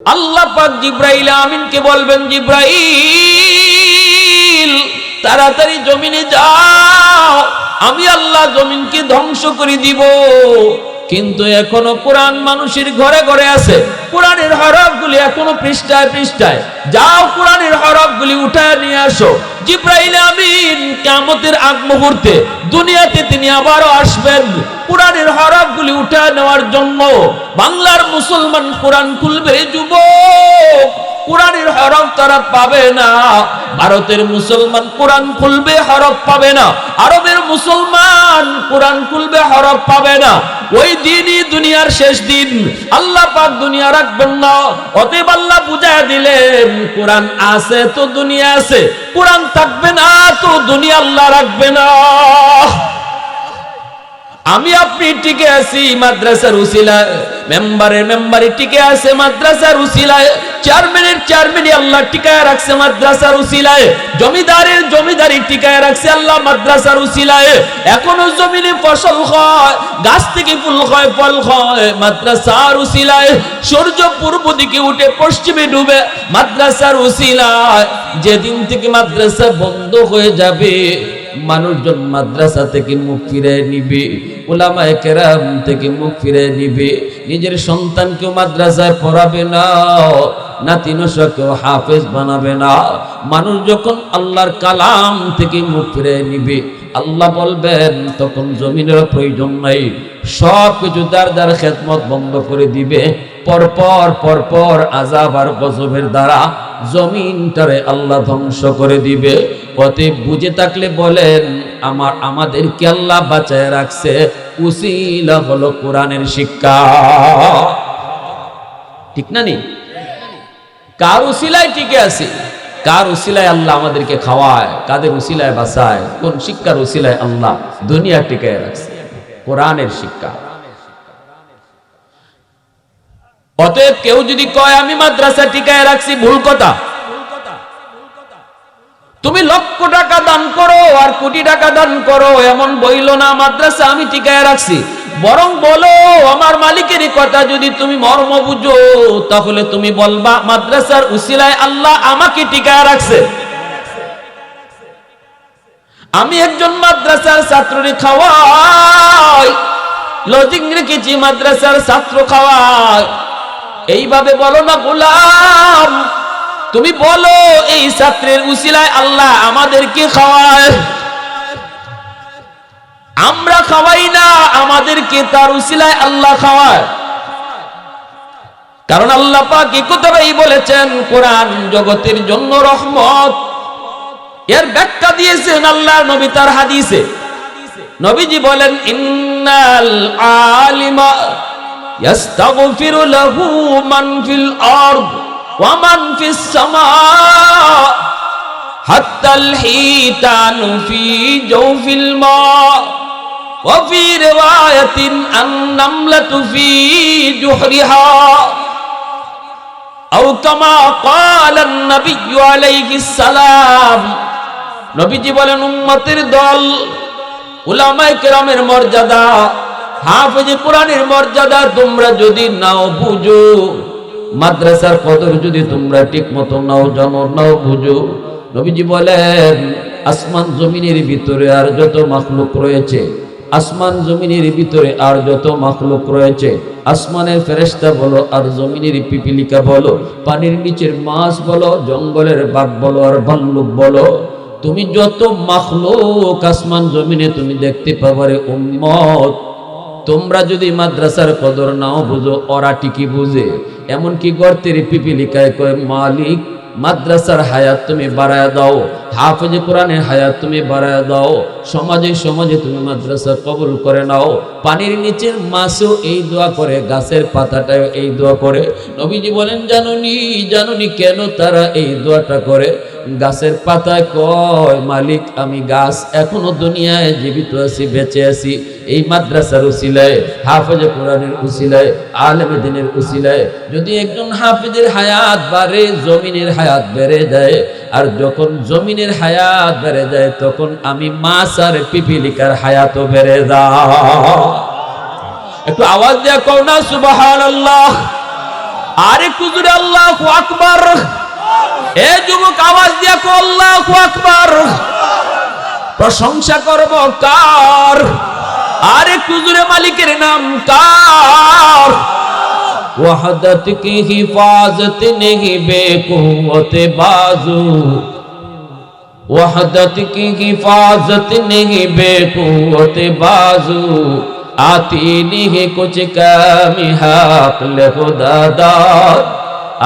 আল্লাহ পাক জিব্রাইল আমিনকে বলবেন, জিব্রাইল তাড়াতাড়ি জমিনে যাও, আমি আল্লাহ জমিনকে ধ্বংস করে দিব। কিন্তু এখনো কোরআন মানুষের ঘরে ঘরে আছে, কোরআনের হরফগুলি এখনো পৃষ্ঠায় পৃষ্ঠায়। যাও কোরআনের হরফগুলি উঠায় নিয়ে আসো। জিব্রাইল আমিন কিয়ামতের আগ মুহূর্তে দুনিয়াতে তিনি আবারও আসবেন কোরআনের হরফগুলি উঠায় নেওয়ার জন্য। বাংলার মুসলমান কোরআন খুলবে যুবক, কোরআনের হরফ তারা পাবে না। ভারতের মুসলমান কোরআন খুলবে, হরফ পাবে না। আরবের মুসলমান কোরআন খুলবে, হরফ পাবে না। ওই দিনই দুনিয়ার শেষ দিন, আল্লাহ পাক দুনিয়া রাখবেন না। অতএব আল্লাহ বুঝায় দিলেন, কোরআন আছে তো দুনিয়া আছে, কোরআন থাকবে না তো দুনিয়া আল্লাহ রাখবে না। আমি আপনি টিকে আছি মাদ্রাসার উসিলায়, মেম্বারে টিকে আছে মাদ্রাসার উসিলায়, চেয়ারম্যানের আল্লাহ টিকায় রাখছে মাদ্রাসার উসিলায়, জমিদারের জমিদারি টিকায় রাখছে আল্লাহ মাদ্রাসার উসিলায়। এখনো জমিনে ফসল হয়, গাছ থেকে ফুল হয়, ফল হয় মাদ্রাসার উসিলায়। সূর্য পূর্ব দিকে উঠে পশ্চিমে ডুবে মাদ্রাসার উসিলায়। যেদিন থেকে মাদ্রাসা বন্ধ হয়ে যাবে, মানুষজন মাদ্রাসা থেকে মুখ ফিরে নিবে, উলামায়ে কেরাম থেকে মুখ ফিরে নিবে, নিজের সন্তানকেও মাদ্রাসায় পড়াবে না, নাতিনশাকেও হাফেজ বানাবে না। মানুষ যখন আল্লাহর কালাম থেকে মুখ ফিরে নিবে, আল্লাহ বলবেন তখন জমিনের প্রয়োজন নাই, সব কিছু দার দার খেদমত বন্ধ করে দিবে। পরপর আযাব আর গজবের দ্বারা জমিনটারে আল্লাহ ধ্বংস করে দিবে। অতএব বুঝে থাকলে বলেন, আমাদেরকে আল্লাহ বাঁচায় রাখছে, উসিলা হলো কোরআনের শিক্ষা। ঠিক না নি? কার উসিলায় টিকে আছে? কার উসিলায় আল্লাহ আমাদেরকে খাওয়ায়? কাদের উসিলায় বাঁচায়? কোন শিক্ষার উসিলায় আল্লাহ দুনিয়া টিকায় রাখছে? কোরআনের শিক্ষা। অতএব কেউ যদি কয় আমি মাদ্রাসা টিকায় রাখছি, ভুল কথা। তুমি লক্ষ টাকা দান করো আর কোটি টাকা দান করো, এমন বইল না মাদ্রাসা আমি টিকায় রাখছি। বরং বলো, আমার মালিকের কথা যদি তুমি মর্ম বুঝো, তাহলে তুমি বলবা মাদ্রাসার উসিলায় আল্লাহ আমাকে টিকায় রাখছে। আমি একজন মাদ্রাসার ছাত্রকে খাওয়াই, লজিং রেখেছি মাদ্রাসার ছাত্র খাওয়াই। এইভাবে বলো না গোলাম, তুমি বলো এই ছাত্রের উসিলায় আল্লাহ আমাদেরকে খাওয়ায়। আমরা খাওয়াই না, আমাদেরকে তার উসিলায় আল্লাহ খাওয়ায়। কারণ আল্লাহ পাক এই কথাই বলেছেন, কোরআন জগতের জন্য রহমত। এর ব্যাখ্যা দিয়েছেন আল্লাহর নবী তার হাদিসে। নবীজি বলেন, ইন্নাল আলিমা ইয়াস্তাগফিরু লাহু মান ফিল আরদ ওয়া মান ফিস সামা হাত্তাল হিতানু ফি জাওফিল মা ওয়া ফি রিওয়ায়াতিন আন-নামলাতু ফি জুহরিহা আও কামা ক্বালা আন-নাবিয়্যু আলাইহিস সালাম। নবীজি বলেন, উম্মতের দল, উলামায়ে কেরামের মর্যাদা, হাফেজে কোরআনের মর্যাদা তোমরা যদি নাও বুঝো, মাদ্রাসার কদর যদি তোমরা ঠিক মতো নাও জানো, নাও বুঝো, নবীজি বলেন আসমান জমিনের ভিতরে আর যত মাখলুক রয়েছে, আসমান জমিনের ভিতরে আর যত মাখলুক রয়েছে, আসমানের ফেরেশতা বলো আর জমিনের পিপিলিকা বলো, পানির নিচের মাছ বলো, জঙ্গলের বাঘ বলো আর ভাল্লুক বলো, তুমি যত মাখলুক আসমান জমিনে তুমি দেখতে পাবারে উম্মত, তোমরা যদি মাদ্রাসার কদর নাও বুঝো, ওরা ঠিকই বুঝে। এমনকি গর্তের পিপিলিকায় কয়, মালিক মাদ্রাসার হায়াত তুমি বাড়ায় দাও, হাফেজে কোরআনের হায়াত তুমি বাড়ায় দাও, সমাজে সমাজে তুমি মাদ্রাসা কবুল করে নাও। পানির নিচের মাছও এই দোয়া করে, গাছের পাতাটাও এই দোয়া করে। নবীজি বলেন, জানুনি কেন তারা এই দোয়াটা করে? গাছের পাতায় কয়, মালিক আমি গাছ, এখনো দুনিয়ায় জীবিত আছি, বেঁচে আছি এই মাদ্রাসার উসিলায়, হাফেজে কোরআনের উসিলায়, আলেমে দ্বীনের উসিলায়। যদি একজন হাফেজের হায়াত বাড়ে, জমিনের হায়াত বেড়ে যায়। আর যখন জমিনের হায়াত বেড়ে যায়, তখন আমি মাছ আর পিপিলিকার হায়াতও বেড়ে যায়। একটু আওয়াজ দিয়ে কও না সুবহানাল্লাহ। আর একটু জোরে আল্লাহু আকবার। এ যুবক আওয়াজ দিয়া কো আল্লাহু আকবার। প্রশংসা করব কার? আর একটু জোরে মালিকের নাম কার? वहदत की हिफाजत नहीं बेकुवत बाजू, वहदत की हिफाजत नहीं बेकुवत बाजू, आती नहीं कुछ कमी हक़ खुदा दाद,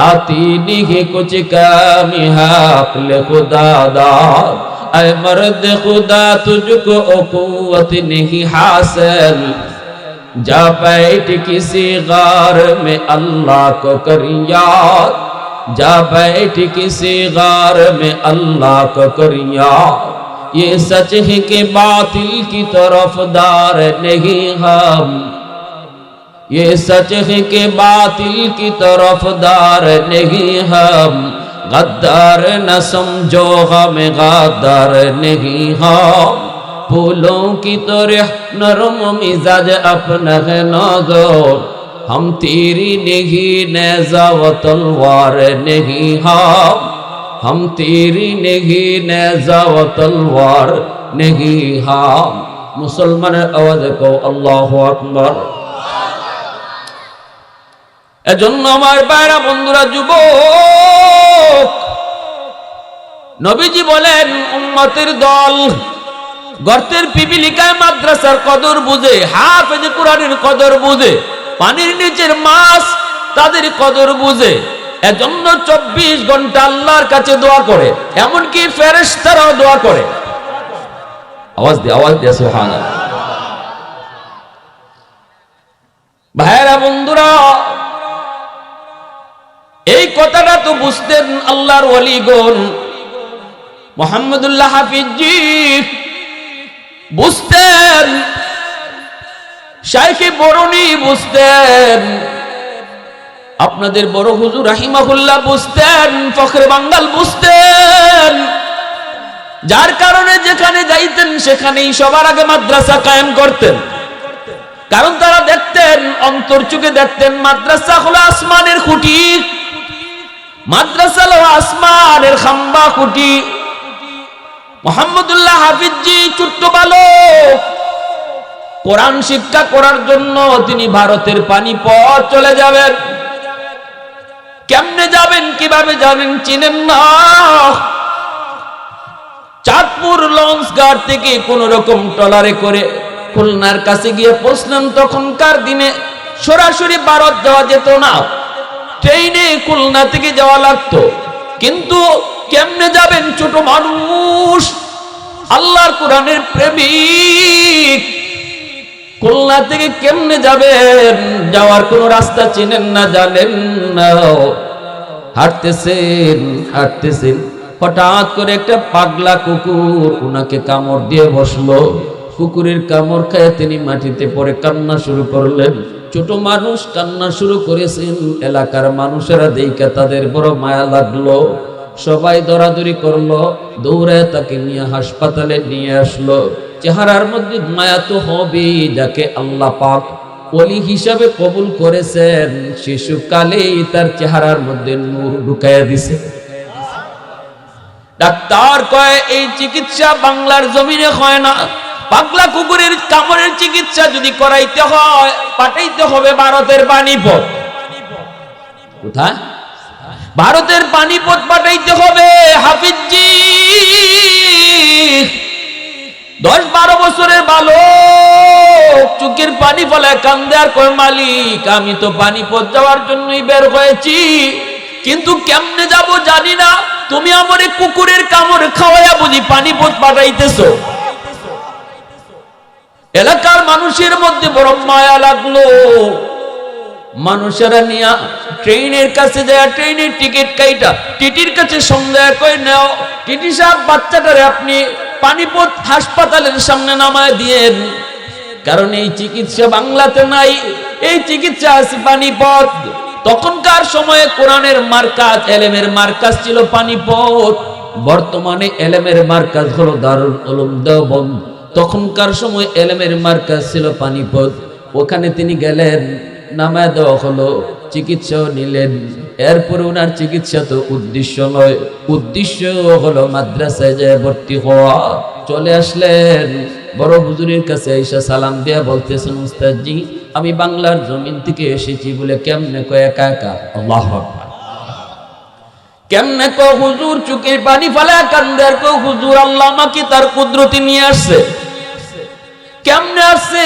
आती नहीं कुछ कमी हक़ खुदा दाद। ऐ मर्द खुदा तुझको कुव्वत नहीं हासिल, जा बैठ किसी गार में अल्लाह को कर याद, जा बैठ किसी गार में अल्लाह को कर याद। ये सच है कि बातिल की तरफदार नहीं हम, ये सच है कि बातिल की तरफदार नहीं हम, गद्दार न समझो हम गद्दार नहीं हम। फूलों की तरह नरम मिजाज अपना है नजर, हम तेरी नहीं नेज़ा व तलवार नहीं हम तेरी नहीं नेज़ा व तलवार नहीं हम। मुसलमान आवाज को अल्लाहु আকবার। এজন্য আমার ভাইরা বন্ধুরা যুবক, নবীজি বলেন উম্মতের দল গর্তের পিপিলিকায় মাদ্রাসার কদর বুঝে, হাফেজ কোরআনের কদর বুঝে, পানির নিচের মাছ তাদের কদর বুঝে। এজন্য 24 ঘন্টা আল্লাহর কাছে দোয়া করে, এমনকি ফেরেশতারাও দোয়া করে। আওয়াজ দিয়ে সুবহানাল্লাহ। ভাইরা বন্ধুরা, এই কথাটা তো বুঝতেন আল্লাহর ওলিগণ। মুহাম্মদুল্লাহ হাফিজি বুঝতেন, শাইখে বরুনি বুঝতেন, আপনাদের বড় হুজুর রাহিমাহুল্লাহ বুঝতেন, ফখরে বাঙ্গাল বুঝতেন। যার কারণে যেখানে যাইতেন সেখানেই সবার আগে মাদ্রাসা কায়েম করতেন। কারণ তারা দেখতেন, অন্তর চোখে দেখতেন, মাদ্রাসা হলো আসমানের খুঁটি, মাদ্রাসা হলো আসমানের খাম্বা খুঁটি। মুহাম্মদুল্লাহ হাফিজি ছোট্ট বালক, কোরআন শিক্ষা করার জন্য তিনি ভারতের পানিপথ চলে যাবেন। কেমনে যাবেন, কিভাবে যাবেন চিনেন না। চাঁদপুর লঞ্চ ঘাট থেকে কোন রকম ট্রলারে করে খুলনার কাছে গিয়ে পৌঁছলেন। তখনকার দিনে সরাসরি ভারত যাওয়া যেত না, ট্রেনে খুলনা থেকে যাওয়া লাগতো। কিন্তু কেমনে যাবেন, ছোট মানুষ, আল্লাহর কোরআনের প্রেমিক, খুলনা থেকে কেমনে যাবেন? যাওয়ার কোন রাস্তা চিনেন না, জানেন না। হাঁটতেছেন, হঠাৎ করে একটা পাগলা কুকুর ওনাকে কামড় দিয়ে বসলো। কুকুরের কামড় খায় তিনি মাটিতে পড়ে কান্না শুরু করলেন। ছোট মানুষ কান্না শুরু করেছেন। এলাকার মানুষেরা দেখে তাদের বড় মায়া লাগলো, সবাই দৌড়াদৌড়ি করলো, দৌড়ায় তাকে নিয়ে হাসপাতালে নিয়ে আসলো। চেহারার মধ্যে মায়া তো হবেই, যাকে আল্লাহ পাক ওলি হিসাবে কবুল করেছেন, শিশুকালেই তার চেহারার মধ্যে নূর ঢুকাইয়া দিছে। ডাক্তার কয় এই চিকিৎসা বাংলার জমিনে হয় না, পাগলা কুকুরের কামড়ের চিকিৎসা যদি করাইতে হয় পাঠাইতে হবে ভারতের পানিপথ। কোথায়? ভারতের পানিপথ পাঠাইতে হবে। হাফিজি 10-12 বছরের বালক, চোখের পানি ফলায় কান্দে আর কয়, মালিক আমি তো পানিপথ যাওয়ার জন্যই বের হয়েছি, কিন্তু কেমনে যাব জানি না, তুমি আমারে কুকুরের কামড় খাওয়াইয়া বুঝি পানিপথ পাঠাইতেছো। এলাকার মানুষের মধ্যে বড় মায়া লাগলো। মানুষেরা নিয়া ট্রেনের কাছে যায়, ট্রেনের টিকিট কাইটা টিটির কাছে সন্দেহ কই নাও, টিটি সাহেব বাচ্চাটারে আপনি পানিপথ হাসপাতালের সামনে নামায় দিয়েন, কারণ এই চিকিৎসা বাংলাতে নাই, এই চিকিৎসা আছে পানিপথ। তখনকার সময়ে কোরআনের মার্কাজ, এলেমের মার্কাজ ছিল পানিপথ। বর্তমানে এলেমের মার্কাজ হলো দারুল উলুম দেওবন্দ। তখনকার সময় এলেমের মার্কাজ ছিল পানিপথ। ওখানে তিনি গেলেন, নামায় দেওয়া হলো, চিকিৎসাও নিলেন। এরপরে ওনার চিকিৎসা তো উদ্দেশ্য নয়, উদ্দেশ্য হলো মাদ্রাসায় যায় ভর্তি হওয়া। চলে আসলেন বড় হুজুরের কাছে, এসে সালাম দিয়া বলতেছেন, উস্তাদজি আমি বাংলার জমিন থেকে এসেছি বলে। কেমনে কয়? একা একা। আল্লাহু আকবার। কেমনে কো হুজুর? চোখের পানি ফেলে কান্দে। আর কো হুজুর আল্লাহ আমাকে তার কুদরতি নিয়ে আসছে। কেমনে আসছে?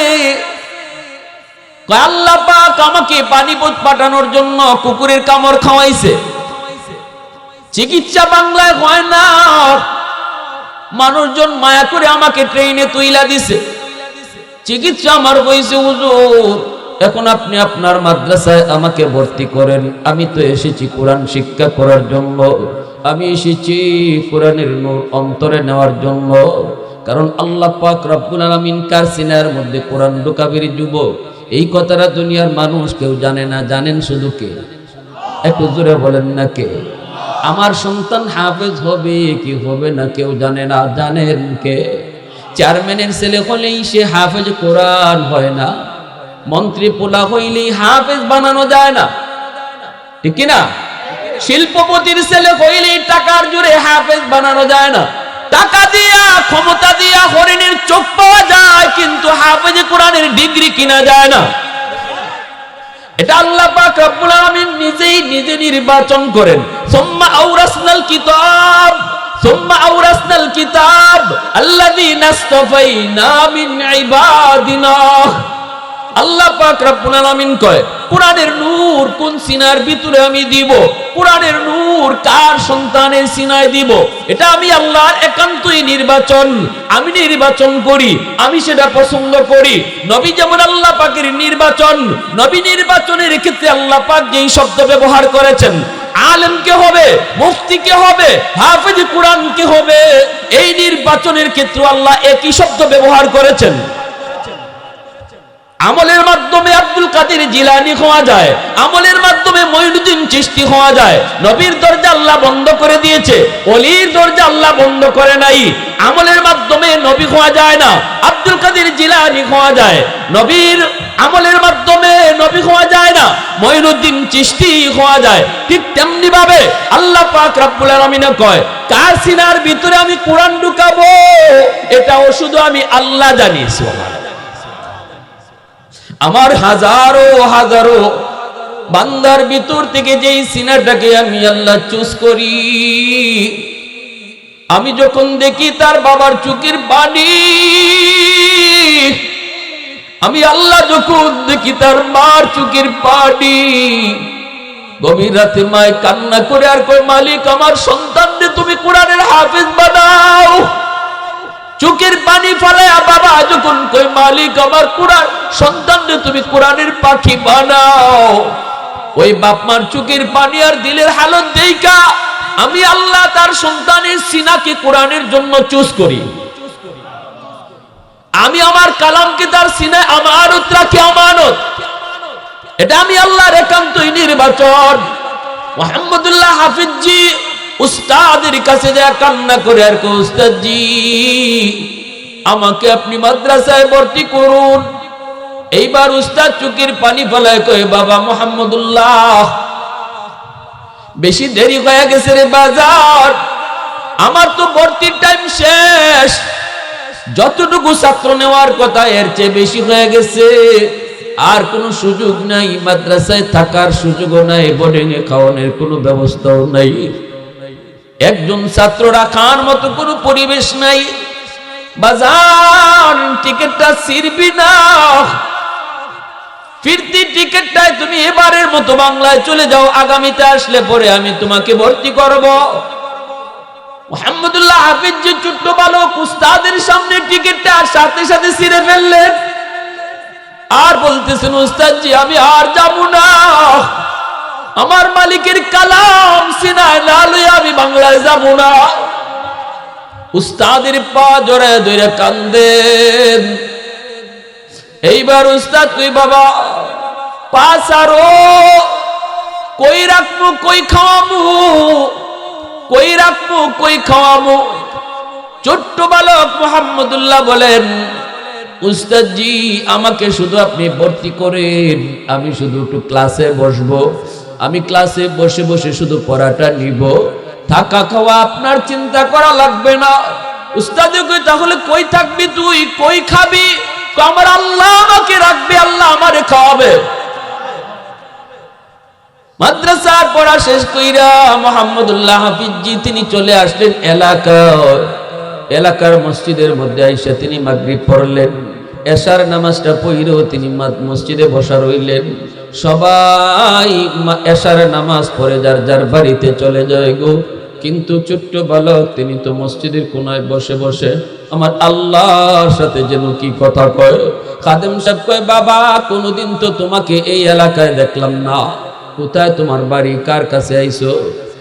আল্লাহ পাক আমাকে পানিপথ পাঠানোর জন্য কুকুরের কামড় খাওয়াইছে। চিকিৎসা বাংলায় হয় না, মানুষজন মায়া করে আমাকে ট্রেনে তুইলা দিছে। চিকিৎসা আমার হয়েছে হুজুর, এখন আপনি আপনার মাদ্রাসায় আমাকে ভর্তি করেন। আমি তো এসেছি কোরআন শিক্ষা করার জন্য, আমি এসেছি কোরআনের নূর অন্তরে নেওয়ার জন্য। কারণ আল্লাহ পাক রব্বুল আলামিন কার সিনার মধ্যে কোরআন ঢুকাবের যুবক, এই কথাটা দুনিয়ার মানুষ কেউ জানে না। জানেন শুধু কে? একটু জোরে বলেন না কে? আমার সন্তান হাফেজ হবে কি হবে না কেউ জানে না। জানেন কে? চেয়ারম্যানের ছেলে হলেই সে হাফেজ কোরআন হয় না, মন্ত্রী পোলা হইলেই হাফেজ বানানো যায় না, ঠিক কি না? শিল্পপতির ছেলে হইলেই টাকার জোরে হাফেজ বানানো যায় না। টাকা দিয়া ক্ষমতা দিয়া হরিণের চোখ পাওয়া যায়, কিন্তু হাফেজ কোরআনের ডিগ্রি কিনা যায় না। এটা আল্লাহ পাক রব্বুল আলামিন নিজেই নিজে নির্বাচন করেন। সুম্মা আওরাসনাল কিতাব, সুম্মা আওরাসনাল কিতাব আল্লাযীনা ইসতাফাইনা মিন ইবাদিনা। আল্লাহ পাক রব্বুল আলামিন কয়, কোরআনের নূর কোন সিনার ভিতরে আমি দিব, কোরআনের নূর কার সন্তানের সিনায় দিব, এটা আমি আল্লাহর একান্তই নির্বাচন। আমি নির্বাচন করি, আমি সেটা পছন্দ করি। নবী যেমন আল্লাহ পাকের নির্বাচন, নবী নির্বাচনের ক্ষেত্রে আল্লাহ পাক যেই শব্দ ব্যবহার করেছেন, আলেম কে হবে, মুফতি কে হবে, হাফেজ কোরআন কে হবে, এই নির্বাচনের ক্ষেত্রে আল্লাহ একই শব্দ ব্যবহার করেছেন। আমলের মাধ্যমে আব্দুল কাদের জিলানী হওয়া যায়, আমলের মাধ্যমে মঈনুদ্দিন চিশতি হওয়া যায়। নবীর দরজা আল্লাহ বন্ধ করে দিয়েছে, ওলির দরজা আল্লাহ বন্ধ করে নাই। আমলের মাধ্যমে নবী হওয়া যায় না, আব্দুল কাদের জিলানী হওয়া যায়। নবীর আমলের মাধ্যমে নবী হওয়া যায় না, মঈনুদ্দিন চিশতি হওয়া যায়। ঠিক তেমনি ভাবে আল্লাহ পাক রব্বুল আলামিন কয়, কার সিনার ভিতরে আমি কোরআন ঢুকাবো এটাও শুধু আমি আল্লাহ জানি। সুবহানাল্লাহ। আমার হাজারো হাজারো বান্দার ভিতর থেকে যেই সিনাটাকে আমি আল্লাহ চুজ করি, আমি যখন দেখি তার বাবার চোখের পানি, আমি আল্লাহ যখন দেখি তার মার চোখের পানি, গভীর রাতে মায় কান্না করে আর কই, মালিক আমার সন্তানকে তুমি কোরআনের হাফেজ বানাও। চোখের পানি ফেলায়া বাবা যখন কই, মালিক আমার কোরআন সন্তানকে তুমি কোরআনের পাখি বানাও, ওই বাপ মার চোখের পানি আর দিলের হালত দেইকা আমি আল্লাহ তার সন্তানের সিনাকে কোরআনের জন্য চুজ করি। আমি আমার কালামকে তার সিনায় আমানত রাখি, আমানত। এটা আমি আল্লাহর একান্তই নির্বাচন। মুহাম্মদুল্লাহ হাফিজ জি উস্তাদের কাছে যা কান্না করে আর কো, উস্তাদ জি আমাকে আপনি মাদ্রাসায় ভর্তি করুন। এইবার উস্তাদ চোখের পানি ফেলায় কয়, বাবা মুহাম্মদুল্লাহ বেশি দেরি হয়ে গেছে রে বাজার, আমার তো ভর্তির টাইম শেষ, যতটুকু ছাত্র নেওয়ার কথা এর চেয়ে বেশি হয়ে গেছে, আর কোনো সুযোগ নাই, মাদ্রাসায় থাকার সুযোগও নাই, বোর্ডিং এ খাওয়ানোর কোনো ব্যবস্থাও নাই, একজন ছাত্র রাখার মতো কোনো পরিবেশ নাই। বাজার টিকিটটা ছিড়বি না, ফিরতি টিকিটটাই তুমি এবারের মতো বাংলায় চলে যাও, আগামীতে আসলে পরে আমি তোমাকে ভর্তি করব। মুহাম্মদুল্লাহ হাফিজ যে ছোট্ট বালক উস্তাদের সামনে টিকিটটা সাথে সাথে ছিঁড়ে ফেললেন, আর বলতেছেন, উস্তাদ জি আমি আর যাব না, আমার মালিকের কালাম সিনায় না লইয়া আমি বাংলায় যাব না। উস্তাদের পা জড়ায় ধরে কান্দেন। এইবার উস্তাদ কই, বাবা পা ছাড়ো, কই রাখবো কই খাওয়াবো, কই রাখবো কই খাওয়াবো। ছোট্ট বালক মুহাম্মদুল্লাহ বলেন, উস্তাদজি আমাকে শুধু আপনি ভর্তি করেন, আমি শুধু একটু ক্লাসে বসবো, আমি ক্লাসে বসে বসে শুধু পড়াটা নিব, থাকা খাওয়া আপনার চিন্তা করা লাগবে না। উস্তাদ কই তাহলে কই থাকবি তুই, কই খাবি? আমার আল্লাহ আমাকে রাখবে, আল্লাহ আমারে খাওয়াবে। মাদ্রাসার পড়া শেষ কইরা মোহাম্মদুল্লাহ হাফিজজি তিনি চলে আসলেন এলাকার মসজিদের মধ্যে আইসা তিনি মাগরিব পড়লেন, এশার নামাজটা পড়েও তিনি মসজিদে বসা রইলেন। সবাই এশার নামাজ পড়ে যার যার বাড়িতে চলে যায় গো, কিন্তু ছোট্ট বালক তিনি তো মসজিদের কোনায় বসে বসে আমার আল্লাহর সাথে যেন কি কথা কয়। খাদেম সাহেব কয়, বাবা কোনোদিন তো তোমাকে এই এলাকায় দেখলাম না, কোথায় তোমার বাড়ি, কার কাছে আইছো,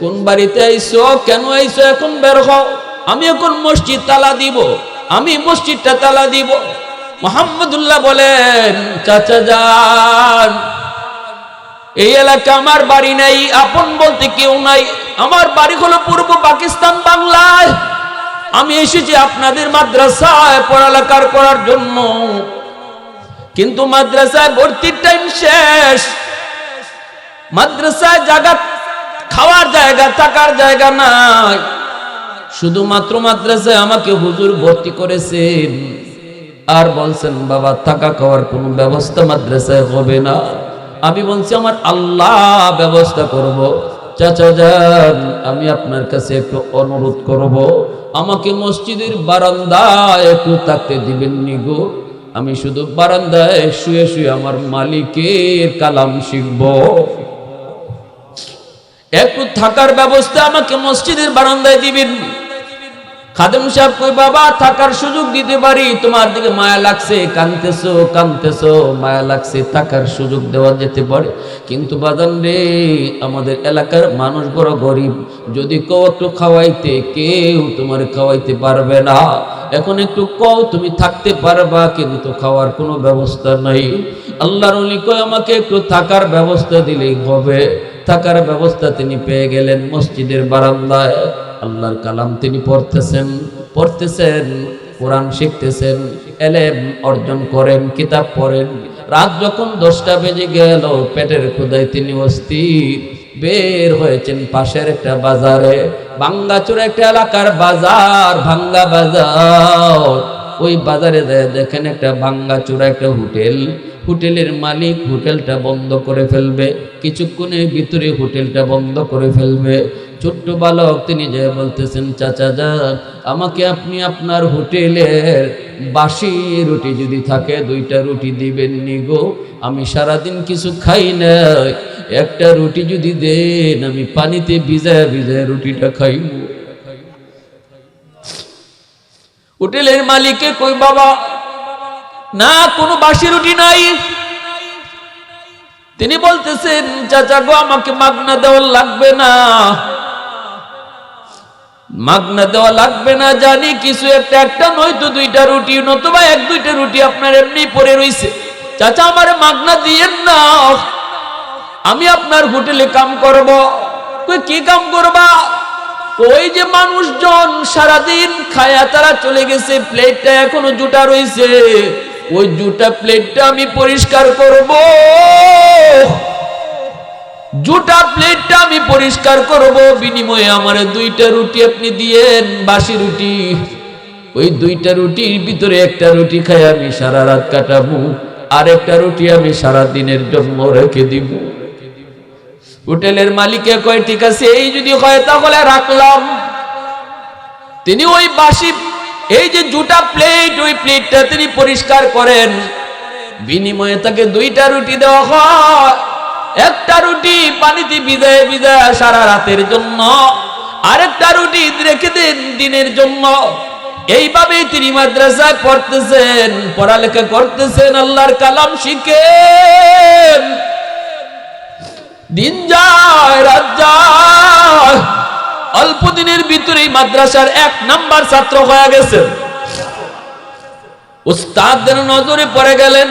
কোন বাড়িতে আইছো, কেন আইছো, এখন বের হও, আমি এখন মসজিদ তালা দিব, আমি মসজিদটা তালা দিব। মুহাম্মদুল্লাহ বলেন, চাচা যান, এই এলাকা আমার বাড়ি নাই, আপন বলতে কেউ নাই, আমার বাড়ি হলো পূর্ব পাকিস্তান বাংলায়, আমি এসেছি আপনাদের মাদ্রাসায় পড়ালেখা করার জন্য, কিন্তু মাদ্রাসায় ভর্তির টাইম শেষ, মাদ্রাসায় জায়গা, খাওয়ার জায়গা, থাকার জায়গা নাই, শুধুমাত্র মাদ্রাসায় আমাকে হুজুর ভর্তি করেছেন আর বলছেন বাবা থাকা খাওয়ার কোনো ব্যবস্থা মাদ্রাসায় হবে না। আমি বলছি আমার আল্লাহ ব্যবস্থা করব। চাচা যান, আমি আপনার কাছে একটু অনুরোধ করব, আমাকে মসজিদের বারান্দায় একটু থাকতে দিবেন নি গো, আমি শুধু বারান্দায় শুয়ে শুয়ে আমার মালিকের কালাম শিখব, একটু থাকার ব্যবস্থা আমাকে মসজিদের বারান্দায় দিবেন। খাদেম সাহেব কই, বাবা থাকার সুযোগ দিতে পারি, তোমার দিকে মায়া লাগছে, কাঁদতেছো, মায়া লাগছে, থাকার সুযোগ দেওয়া যেতে পারে, কিন্তু বাজান রে আমাদের এলাকার মানুষ বড় গরিব, যদি কেউ একটু খাওয়াইতে, কেউ তোমার খাওয়াইতে পারবে না, এখন একটু কও তুমি থাকতে পারবা, কিন্তু খাওয়ার কোনো ব্যবস্থা নাই। আল্লাহর ওলি কয়, আমাকে একটু থাকার ব্যবস্থা দিলেই হবে। থাকার ব্যবস্থা তিনি পেয়ে গেলেন মসজিদের বারান্দায়, আল্লাহর কালাম তিনি পড়তেছেন, কোরআন শিখতেছেন, এলেম অর্জন করেন, কিতাব পড়েন। রাত যখন 10টা বেজে গেল, পেটের ক্ষুধায় তিনি অস্থির, বের হয়েছেন পাশের একটা বাজারে, ভাঙ্গাচোরা একটা এলাকার বাজার, ভাঙ্গা বাজার, ওই বাজারে দেখেন একটা ভাঙ্গাচোরা একটা হোটেলের মালিক হোটেলটা বন্ধ করে ফেলবে, কিছুক্ষণের ভিতরে হোটেলটা বন্ধ করে ফেলবে। ছোট্ট বালক তিনি যে বলতেছেন, চাচা যান, আমাকে আপনি আপনার হোটেলের বাসি রুটি যদি থাকে 2টা রুটি দিবেন নি গো, আমি সারাদিন কিছু খাই না, একটা রুটি যদি দেন আমি পানিতে ভিজায় রুটিটা খাইব। হোটেলের মালিকে কই, বাবা না, কোনো বাসি রুটি নাই। তিনি বলতেছেন, চাচা গো আমাকে মাগনা দেওয়া লাগবে না, মাগনা দেওয়া লাগবে না, জানি কিছু একটা নয়তো 2টা রুটি, নতুবা 1-2টা রুটি আপনার এমনি পড়ে রইছে, চাচা আমারে মাগনা দিয়েন না, আমি আপনার হোটেলে কাম করব। কই কি কাম করবা? ওই যে মানুষজন সারাদিন খায়া তারা চলে গেছে, প্লেটটা এখনো জুটা রইছে, ওই জুটা প্লেটটা আমি পরিষ্কার করব, জুটা প্লেটটা আমি পরিষ্কার করব, বিনিময়ে আমারে 2টা রুটি আপনি দিয়েন, বাসি রুটি। ওই 2টা রুটির ভিতরে একটা রুটি খাই আমি সারা রাত কাটাবো, আর একটা রুটি আমি সারা দিনের জন্য রেখে দিব। হোটেলের মালিকে কয়, ঠিক আছে, এই যদি হয় তাহলে রাখলাম। তিনি ওই বাসি, এই যে জুটা প্লেট, ওই প্লেটটা তিনি পরিষ্কার করেন, বিনিময়ে তাকে 2টা রুটি দেওয়া হয়, একটা রুটি পানিতে ভিজায় সারা রাতের জন্য, আরেকটা রুটি রেখে দেন দিনের জন্য। এইভাবে তিনি মাদ্রাসায় পড়তেছেন, পড়ালেখা করতেছেন, আল্লাহর কালাম শিখেন। দিন যায় রাত যায়, অল্প দিনের ভিতরেই মাদ্রাসার 1 নাম্বার ছাত্র হয়ে গেছেন। উস্তাদদের নজরে পড়ে গেলেন,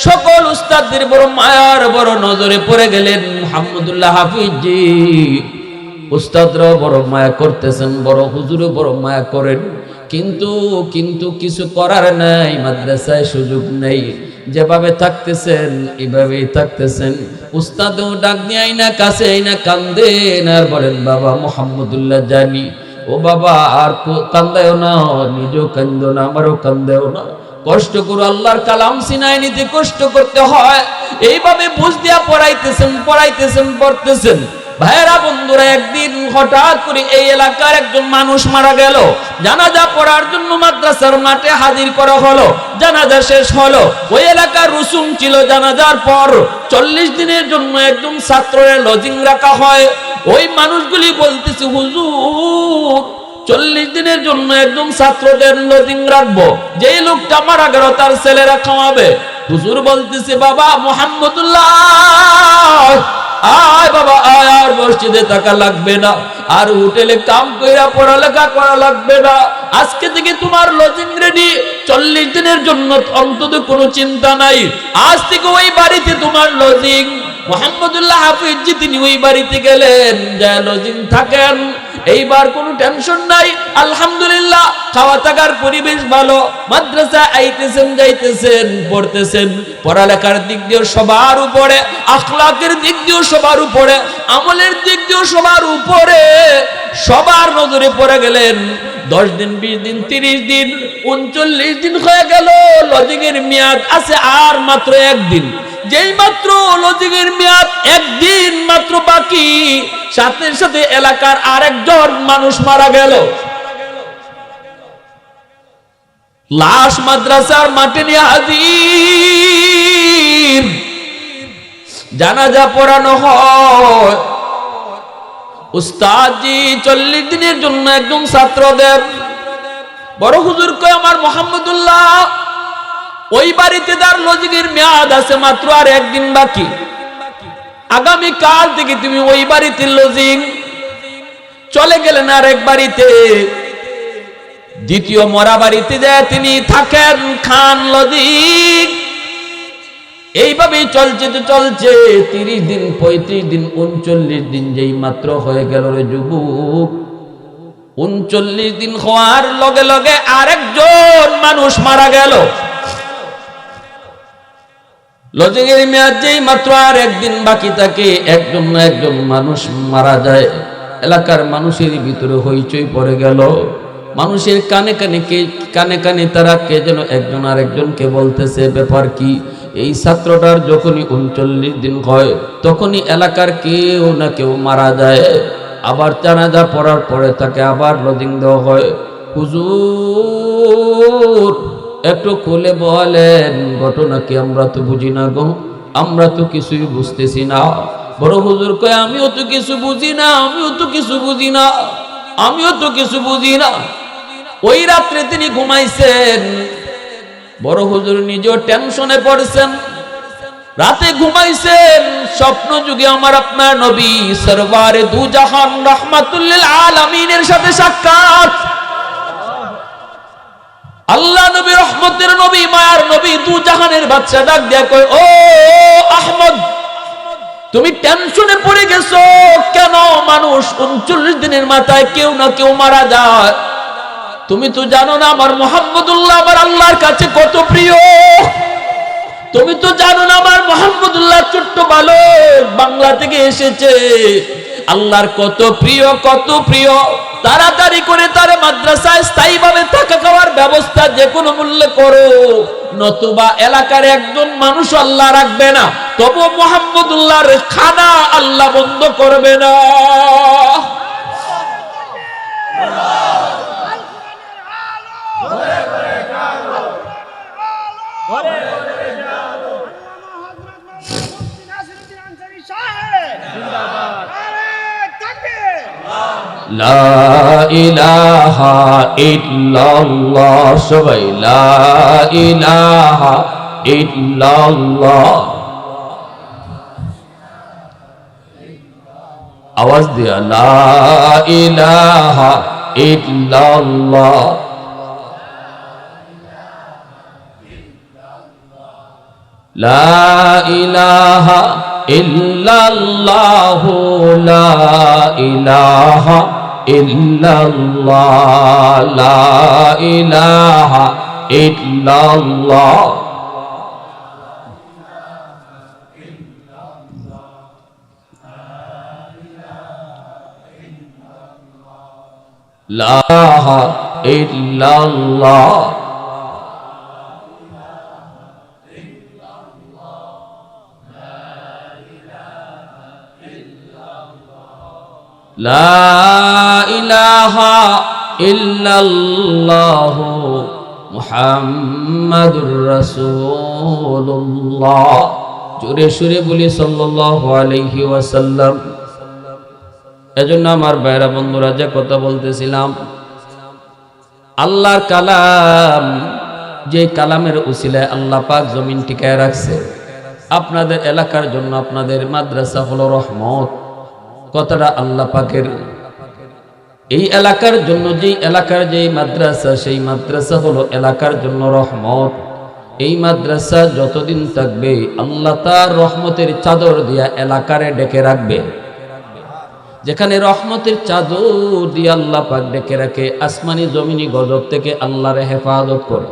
সকল উস্তাদদের বড় মায়ার বড় নজরে পড়ে গেলেন মুহাম্মদুল্লাহ হাফিজজি। উস্তাদরা বড় মায়া করতেছেন, বড় হুজুরও বড় মায়া করেন, কিন্তু কিন্তু কিছু করার নাই, মাদ্রাসায় সুযোগ নেই। যেভাবে থাকতেছেন এভাবেই থাকতেছেন। উস্তাদও ডাক দিয়ে আইনা কাছে আইনা কান্দেন আর বলেন, বাবা মোহাম্মদুল্লাহ জানি, ও বাবা আর কান্দায়ও না, নিজেও কান্দো না, আমারও কান্দেও না, কষ্ট করো, আল্লাহর কালাম সিনায় নিতে কষ্ট করতে হয়। এইভাবে বুঝ দিয়া পড়াইতেছেন পড়তেছেন। ভাইরা বন্ধুরা, একদিন হঠাৎ করে এই এলাকার একজন মানুষ মারা গেল। জানাজা পড়ার জন্য মাদ্রাসার মাঠে হাজির করা হলো। জানাজা শেষ হলো। ওই এলাকার রসুম ছিল, জানাজার পর 40 দিনের জন্য একজন ছাত্রের লজিং রাখা হয়। ওই মানুষগুলি বলতেছে, হুজুর 40 দিনের জন্য একজন ছাত্রদের লজিং রাখবো, যেই লোকটা মারা গেল তার ছেলেরা খাওয়াবে। হুজুর বলতেছে, বাবা মোহাম্মদুল্লাহ আয়, বাবা আয়, আর মসজিদে থাকা লাগবে না, আর হোটেলে কাম কইরা পড়ালেখা করা লাগবে না, আজকে থেকে তোমার লজিং রেডি, 40 দিনের জন্য অন্তত কোনো চিন্তা নাই, আজ থেকে ওই বাড়িতে তোমার লজিং। মোহাম্মদুল্লাহ হাফিজ জি তিনি ওই বাড়িতে গেলেন, যা লজিং থাকেন, এইবার কোনো টেনশন নাই, আলহামদুলিল্লাহ, খাওয়া থাকার পরিবেশ ভালো, মাদ্রাসা আইতেছেন যাইতেছেন পড়তেছেন, পড়ালেখার দিক দিয়েও সবার উপরে, আখলাকের দিক দিয়েও সবার উপরে, আমলের দিক দিয়েও সবার উপরে, সবার নজরে পড়ে গেলেন। 10 দিন 20 দিন 30 দিন 39 দিন হয়ে গেল, লজিং এর মেয়াদ আছে আর মাত্র 1 দিন। যেই মাত্র লজিং এর মেয়াদ 1 দিন মাত্র বাকি, সাথে সাথে এলাকার আরেকজন মানুষ মারা গেল। লাশ মাদ্রাসার মাঠে নিয়ে হাজির, জানাজা পড়ানো হয়। উস্তাদ জি 40 দিনের জন্য একজন ছাত্রদের, বড় হুজুর কয়, আমার মোহাম্মদুল্লাহ ওই বাড়িতে তার লজিংয়ের মেয়াদ আছে মাত্র আর 1 দিন বাকি, আগামী কাল থেকে তুমি ওই বাড়িতে লজিং। চলে গেলেন আর এক বাড়িতে, দ্বিতীয় মরা বাড়িতে যায় তিনি থাকেন, খান লজিং। এইভাবেই চলছে 30 দিন 35 দিন 39 দিন যেই মাত্র হয়ে গেল রে যুবক, 39 দিন হওয়ার লগে লগে আরেকজন মানুষ মারা গেল। লজিং এর মেয়াদ যেই মাত্র আর 1 দিন বাকি থাকে, একজন মানুষ মারা যায়। এলাকার মানুষের ভিতরে হইচই পড়ে গেল। মানুষের কানে কানে তারা কে যেন একজন আরেকজনকে বলতেছে, ব্যাপার কি? এই ছাত্রটার যখনই 39 দিন হয় তখনই এলাকার কেউ না কেউ মারা যায়, আবার জানাজা পড়ার পরে তাকে আবার লজিং দেওয়া হয়। হুজুর একটু খুলে বলেন ঘটনা কি? আমরা তো বুঝি না গো, আমরা তো কিছুই বুঝতেছি না। বড় হুজুর কয়, আমিও তো কিছু বুঝি না। ওই রাত্রে তিনি ঘুমাইছেন। বড় হুজুর নিজেও টেনশনে পড়েছেন, রাতে ঘুমাইছেন, স্বপ্ন যুগে আমার আপনার নবী সরওয়ারে দু জাহান রাহমাতুল লিল আলামিনের সাথে সাক্ষাৎ। আল্লাহ নবী, রহমতের নবী, মায়ার নবী, দু জাহানের বাদশা ডাক দেয়া কয়, ও আহমদ, তুমি টেনশনে পড়ে গেছো কেন? মানুষ 39 দিনের মাথায় কেউ না কেউ মারা যায়। তুমি তো জানো না আমার মোহাম্মদুল্লাহ আমার আল্লাহর কাছে কত প্রিয়। তুমি তো জানো না আমার মোহাম্মদুল্লাহ ছোট্ট বালক, বাংলা থেকে এসেছে, আল্লাহর কত প্রিয়। তাড়াতাড়ি করে তার মাদ্রাসায় স্থায়ীভাবে থাকা খাওয়ার ব্যবস্থা যে কোনো মূল্যে করো, নতুবা এলাকার একজন মানুষ আল্লাহ রাখবে না, তবু মোহাম্মদুল্লাহর খানা আল্লাহ বন্ধ করবে না। লা ইলাহা ইল্লাল্লাহ, সবাই লা ইলাহা ইল্লাল্লাহ, আওয়াজ দিয়া লা ইলাহা ইল্লাল্লাহ, লা ইলাহা ইল্লাল্লাহু, লা ইলাহা ইল্লাল্লাহ লা ইলাহা ইল্লাল্লাহ লা ইলাহা ইল্লাল্লাহ লা ইলাহা ইল্লাল্লাহ মুহাম্মাদুর রাসূলুল্লাহ। জোরে সুরে বলি সাল্লাল্লাহু আলাইহি ওয়াসাল্লাম। এজন্য আমার ভাইরা বন্ধুরা, যে কথা বলতেছিলাম, আল্লাহর কালাম, যে কালামের উসিলায় আল্লাহ পাক জমিন টিকায় রাখছে। আপনাদের এলাকার জন্য আপনাদের মাদ্রাসা হলো রহমত। কথাটা আল্লাহ পাকের। এই এলাকার জন্য, যেই এলাকার যেই মাদ্রাসা, সেই মাদ্রাসা হলো এলাকার জন্য রহমত। এই মাদ্রাসা যতদিন থাকবে আল্লাহ তার রহমতের চাদর দিয়া এলাকারে ডেকে রাখবে। যেখানে রহমতের চাদর দিয়ে আল্লাহ পাক ডেকে রাখে, আসমানি জমিনি গজব থেকে আল্লাহর হেফাজত করে।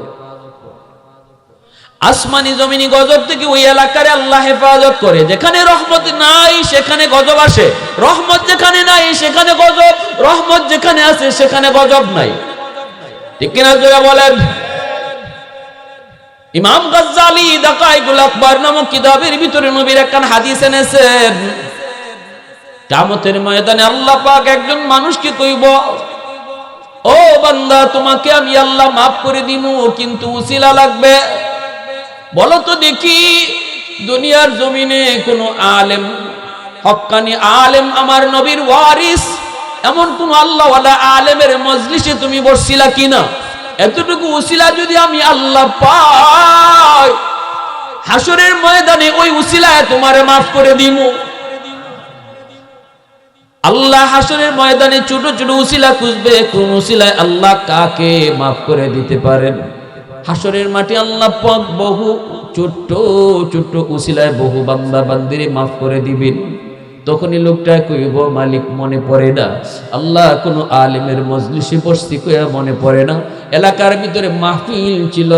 আসমানি জমিনি গজব থেকে ওই এলাকারে আল্লাহ হেফাজত করে। যেখানে রহমত নাই সেখানে গজব আসে, রহমত যেখানে নাই সেখানে গজব, রহমত যেখানে আছে সেখানে গজব নাই। ঠিক কিনা জোরে বলেন? ইমাম গাজ্জালি দাকাইকুল আকবার নামক কিতাবের ভিতরে নবীর একখান হাদিস এনেছেন। কিয়ামতের ময়দানে আল্লাহ পাক একজন মানুষকে কইব, ও বান্দা, তোমাকে আমি আল্লাহ মাফ করে দিব, কিন্তু উসিলা লাগবে। বলো তো দেখি, দুনিয়ার জমিনে কোন আলেম, হক্কানি আলেম, আমার নবীর ওয়ারিস, এমন কোন আল্লাহওয়ালা আলেমের মজলিসে তুমি বসছিলা কিনা? এতটুকু উসিলা যদি আমি আল্লাহ পাই, হাসরের ময়দানে ওই উসিলায় তোমারে মাফ করে দিব। আল্লাহ হাসরের ময়দানে ছোট ছোট উসিলা খুঁজবে, কোন উসিলায় আল্লাহ কাকে মাফ করে দিতে পারেন। হাসরের মাঠে আল্লাহ পাক বহু ছোট্ট ছোট্ট উসিলায় বহু বান্দা বান্দিরে মাফ করে দিবেন। তখনই লোকটা কইব, মালিক মনে পড়ে না, আল্লাহ কোন আলেমের মজলিসে বসছি কইয়া মনে পড়ে না, এলাকার ভিতরে মাহফিল ছিল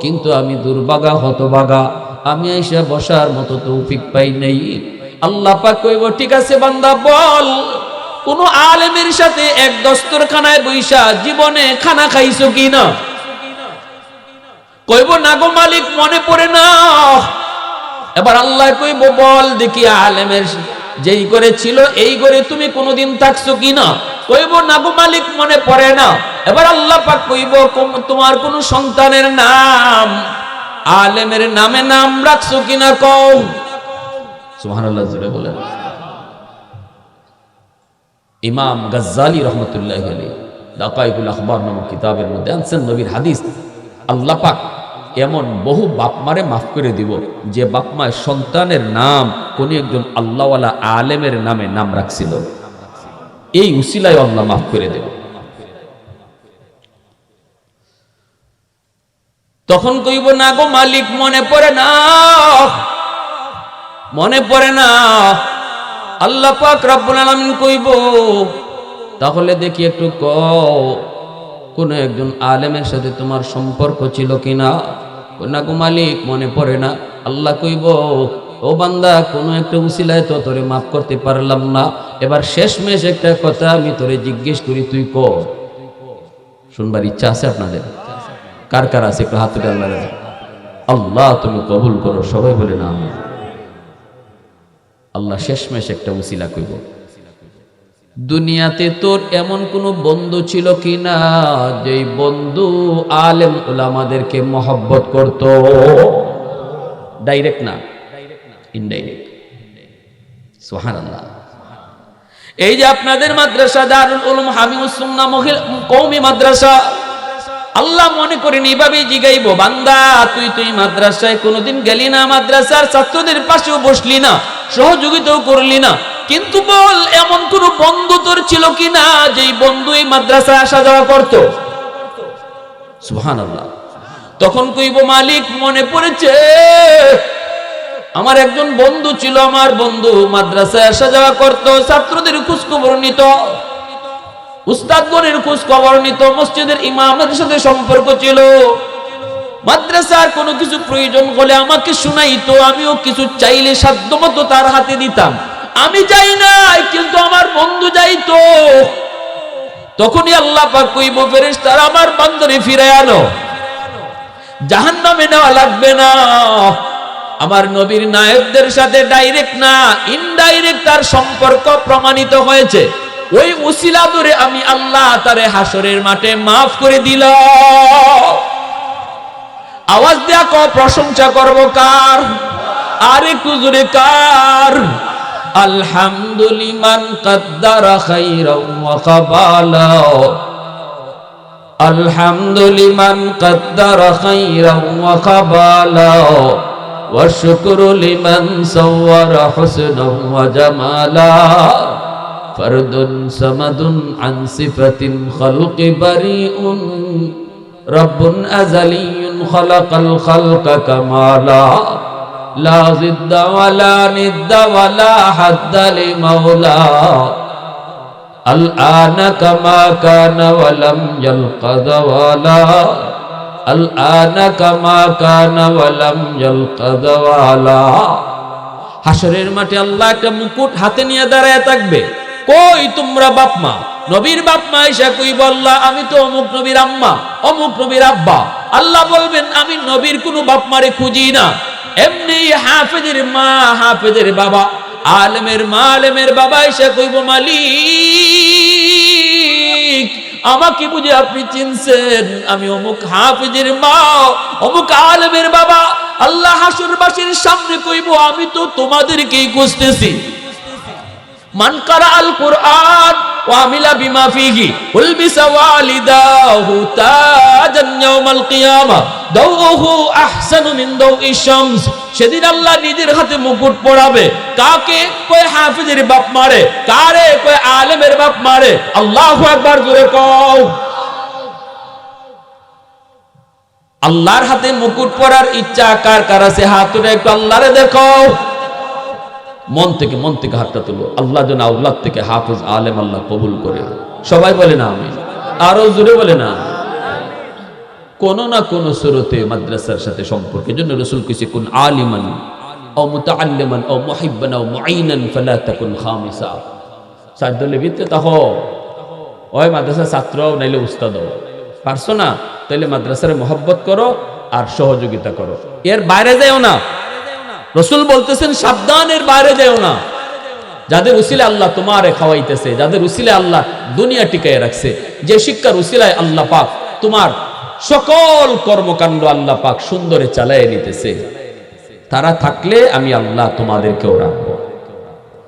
কিন্তু আমি দুর্ভাগা হতভাগা, আমি এসে বসার মতো তৌফিক পাই নাই। আল্লাহ পাক কইব, ঠিক আছে বান্দা, বল কোন আলেমের সাথে এক দস্তরখানায় বইসা জীবনে খানা খাইছো কিনা? কইব, না গো মালিক, মনে পড়ে না। এবার আল্লাহ কইব, বল দেখি আলেমের যেই করে ছিল এই করে তুমি কোনোদিন থাকছো কিনা? কইব, না গো মালিক, মনে পড়ে না। এবার আল্লাহ পাক কইব, তোমার কোন সন্তানের নাম আলেমের নামে নাম রাখছো কিনা কও। সুবহানাল্লাহ জোরে বলেন। ইমাম গাজ্জালি রহমতুল্লাহ আলাইহি দাকাইকুল আখবার নামক কিতাবের মধ্যে আনছেন নবীর হাদিস। আল্লাহ পাক এমন বহু বাপ মারে মাফ করে দিব যে বাপ মায়ের সন্তানের নাম কোন একজন আল্লাহওয়ালা আলেমের নামে নাম রাখছিল, এই উসিলায় আল্লাহ মাফ করে দেব। তখন কইব, না গো মালিক, মনে পড়ে না, মনে পড়ে না। আল্লাহ পাক রব্বুল আলামিন কইব, তাহলে দেখি একটু কও কোন একজন আলেমের সাথে তোমার সম্পর্ক ছিল কিনা? না গো মালিক, মনে পড়ে না। আল্লাহ কইব, ও বান্দা, কোন একটা উসিলায় তো তোরে মাফ করতে পারলাম না, এবার শেষমেশ একটা কথা আমি তোরে জিজ্ঞেস করি, তুই ক। শুনবার ইচ্ছা আছে আপনাদের? কার কার আছে একটু হাত তুলে আল্লাহ। আল্লাহ তুমি কবুল করো, সবাই বলে না। আল্লাহ শেষমেশ একটা উসিলা কইব, দুনিয়াতে তোর এমন কোন বন্ধু ছিল কিনা যেই বন্ধু আলেম উলামাদেরকে মহব্বত করত? ডাইরেক্ট না, ইনডাইরেক্ট। সুবহানাল্লাহ। এই যে আপনাদের মাদ্রাসা দারুল উলুম হামিউস সুন্নাহ কওমি মাদ্রাসা, আল্লাহ মনে করেন এইভাবেই জিগাইব, বান্দা তুই মাদ্রাসায় কোনোদিন গেলি না, মাদ্রাসার ছাত্রদের পাশেও বসলি না, সহযোগিতাও করলি না, কিন্তু বল এমন কোন বন্ধু তোর ছিল কিনা যেই বন্ধু এই মাদ্রাসায় আসা যাওয়া করত? সুবহানাল্লাহ। তখন কইব, মালিক মনে পড়েছে, আমার একজন বন্ধু ছিল, আমার বন্ধু মাদ্রাসায় আসা যাওয়া করত, ছাত্রদের খোঁজ খবর নিত, উস্তাদগণের খোঁজ খবর নিত, মসজিদের ইমামের সাথে সম্পর্ক ছিল। মাদ্রাসার কোনো কিছু প্রয়োজন হলে আমাকে শুনাইতো, আমিও কিছু চাইলে সাধ্যমতো তার হাতে দিতাম। আমি যাই নাই, কিন্তু আমার বন্ধু যাইতো। তখনই আল্লাহ পাক কইব, ফেরেশতারা আমার বান্দারে ফিরে আনো, জাহান্নামে নেওয়া লাগবে না। আমার নবীর নায়েবদের সাথে ডাইরেক্ট না, ইনডাইরেক্ট তার সম্পর্ক প্রমাণিত হয়েছে। ওই উসিলা ধরে আমি আল্লাহ তারে হাসরের মাঠে মাফ করে দিলাম। আওয়াজ দেয়া কো, প্রশংসা করব কার? আর একটু জোরে কার? আলহামদুলিমান কাদ্দারা খাইরাও ওয়া কাবালা, আলহামদুলিমান কাদ্দারা খাইরাও ওয়া কাবালা, ওয়া শুকরু লিমান সাওয়ারা হুসনাও ওয়া জামালা, ফারদুন সামাদুন আন সিফাতিন খালকি বারিউন, রব্বুন আযালিয়ুন খালাকাল খালকা কামালা, লা জিদ্দা ওয়ালা নিদ্দা ওয়ালা হাদ্দা লিমাওলা, আল আনা কামা কানা ওয়া লাম ইয়ালকা যাওয়ালা, আল আনা কামা কানা ওয়া লাম ইয়ালকা যাওয়ালা। হাসরের মাঠে আল্লাহ একটা মুকুট হাতে নিয়ে দাঁড়ায় থাকবে। কই তোমরা বাপ মা? নবীর বাপ মা এসে কইব, আল্লাহ আমি তো অমুক নবীর আম্মা, অমুক নবীর আব্বা। আল্লাহ বলবেন, আমি নবীর কোনো বাপ মারে খুঁজি না। এমনি হাফেজের মা, হাফেজের বাবা, আলেমের মা, আলেমের বাবা এসে কইব, মালিক আমাকে বুঝে আপনি চিনছেন, আমি অমুক হাফেজের মা, অমুক আলেমের বাবা। আল্লাহ হাসরবাসীর সামনে কইব, আমি তো তোমাদেরকেই খুঁজতেছি। মান কারা আল কুরআন ওয়া আমিলা বিমা ফিহি উলবিসা ওয়ালিদাহু তাজান ইয়াউমাল কিয়ামা দাউহু আহসানু মিন দাউই শামস। সেদিন আল্লাহ নিজের হাতে মুকুট পরাবে। কাকে? কয় হাফেজের বাপ মারে। কারে? কয় আলেমের বাপ মারে। আল্লাহু আকবার, জোরে কও। আল্লাহর হাতে মুকুট পরার ইচ্ছা কার কার আছে? হাত তুলে একটু আল্লাহরে দেখো। মন থেকে হাতটা তুলো। আল্লাহ যেন আওলাদ থেকে হাফেজ আলেম আল্লাহ কবুল করে। সবাই বলে না আমিন, আরো জোরে বলে না। কোন না কোন সুরতে মাদ্রাসার সাথে সম্পর্কের জন্য রাসূল কইছে, কুন আলিমান ও মুতাআল্লিমান ও মুহিব্বান ও মুঈনান ফালা তাকুন খামিসা। সাদলে ভিতরে তাহো ওই মাদ্রাসার ছাত্র নাইলে উস্তাদ পারছো না, তাইলে মাদ্রাসার মহব্বত করো আর সহযোগিতা করো, এর বাইরে যাও না। রাসূল বলতেছেন, সাবধানের বাইরে যাও না। যাদের উসিলে আল্লাহ তোমারে খাওয়াইতেছে, যাদের উসিলে আল্লাহ দুনিয়া টিকায় রাখছে, যে শিক্ষার উসিলায় আল্লাহ পাক তোমার সকল কর্মকাণ্ড আল্লাহ পাক সুন্দরে চালায় নিতেছে, তারা থাকলে আমি আল্লাহ তোমাদেরকেও রাখবো।